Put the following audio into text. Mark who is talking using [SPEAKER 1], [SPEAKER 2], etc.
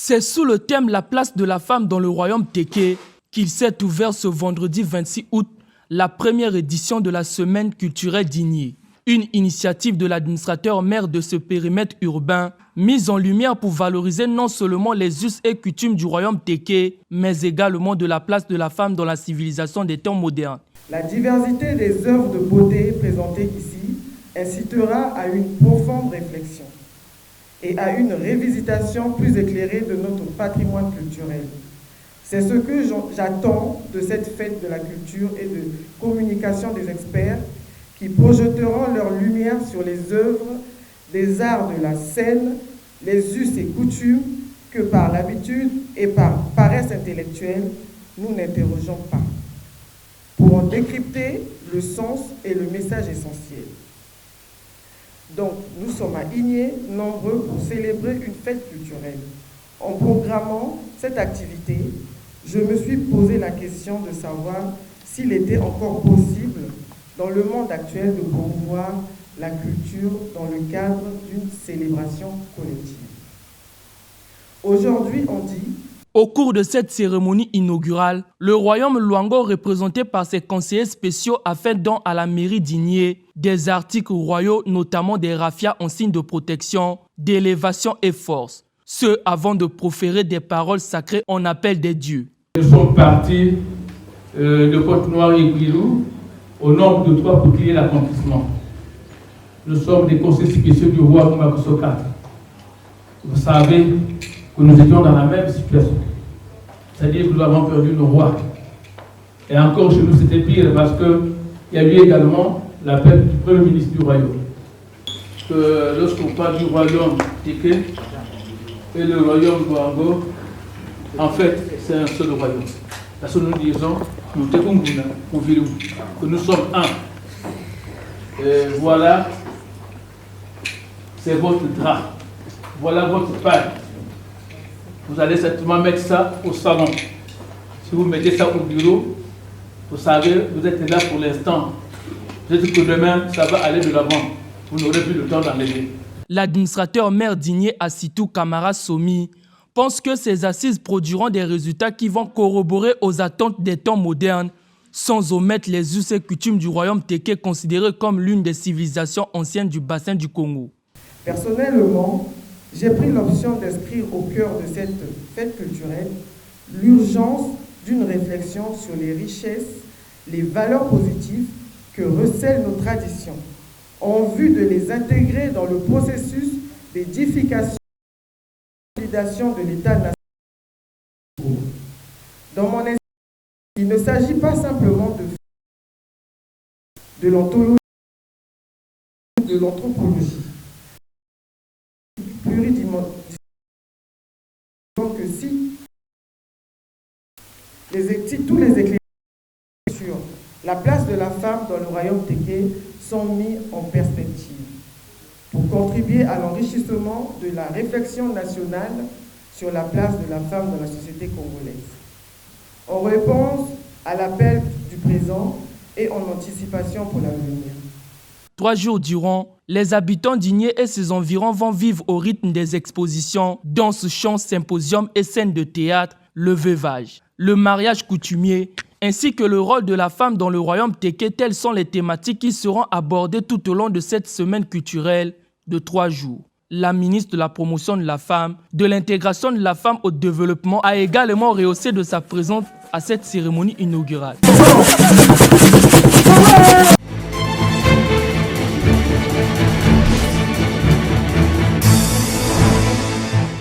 [SPEAKER 1] C'est sous le thème La place de la femme dans le royaume Téké qu'il s'est ouvert ce vendredi 26 août la première édition de la Semaine culturelle d'Igné. Une initiative de l'administrateur maire de ce périmètre urbain, mise en lumière pour valoriser non seulement les us et coutumes du royaume Téké, mais également de la place de la femme dans la civilisation des temps modernes.
[SPEAKER 2] La diversité des œuvres de beauté présentées ici incitera à une profonde réflexion et à une révisitation plus éclairée de notre patrimoine culturel. C'est ce que j'attends de cette fête de la culture et de communication des experts qui projetteront leur lumière sur les œuvres des arts de la scène, les us et coutumes que par l'habitude et par paresse intellectuelle, nous n'interrogeons pas, pour en décrypter le sens et le message essentiel. Donc, nous sommes à Igné, nombreux pour célébrer une fête culturelle. En programmant cette activité, je me suis posé la question de savoir s'il était encore possible, dans le monde actuel, de promouvoir la culture dans le cadre d'une célébration collective. Aujourd'hui, on dit...
[SPEAKER 1] Au cours de cette cérémonie inaugurale, le royaume Luango, représenté par ses conseillers spéciaux, a fait don à la mairie d'Igné des articles royaux, notamment des raffias en signe de protection, d'élévation et force. Ce avant de proférer des paroles sacrées en appel des dieux.
[SPEAKER 3] Nous sommes partis de Côte-Noire et Guilou au nombre de 3 pour crier l'accomplissement. Nous sommes des conseillers spéciaux du roi Makosso IV. Vous savez que nous étions dans la même situation. C'est-à-dire que nous avons perdu nos rois. Et encore chez nous, c'était pire parce qu'il y a eu également l'appel du premier ministre du royaume. Que lorsqu'on parle du royaume Téké et le royaume Luango, en fait, c'est un seul royaume. Parce que nous disons, que nous sommes un. Et voilà, c'est votre drap. Voilà votre paille. Vous allez certainement mettre ça au salon. Si vous mettez ça au bureau, vous savez, vous êtes là pour l'instant. Vous dites que demain, ça va aller de l'avant. Vous n'aurez plus le temps d'enlever.
[SPEAKER 1] L'administrateur maire d'Igné, Assitou Kamara Somi, pense que ces assises produiront des résultats qui vont corroborer aux attentes des temps modernes, sans omettre les us et coutumes du royaume Téké, considéré comme l'une des civilisations anciennes du bassin du Congo.
[SPEAKER 2] Personnellement, j'ai pris l'option d'inscrire au cœur de cette fête culturelle l'urgence d'une réflexion sur les richesses, les valeurs positives que recèlent nos traditions, en vue de les intégrer dans le processus d'édification et de consolidation de l'État national. Dans mon esprit, il ne s'agit pas simplement de l'ontologie, de l'anthropologie. Donc si tous les éclairages sur la place de la femme dans le royaume Téké sont mis en perspective pour contribuer à l'enrichissement de la réflexion nationale sur la place de la femme dans la société congolaise. En réponse à l'appel du présent et en anticipation pour l'avenir.
[SPEAKER 1] 3 jours durant, les habitants d'Igné et ses environs vont vivre au rythme des expositions, danses, chants, symposiums et scènes de théâtre, le veuvage, le mariage coutumier, ainsi que le rôle de la femme dans le royaume Téké. Telles sont les thématiques qui seront abordées tout au long de cette semaine culturelle de 3 jours. La ministre de la promotion de la femme, de l'intégration de la femme au développement, a également rehaussé de sa présence à cette cérémonie inaugurale.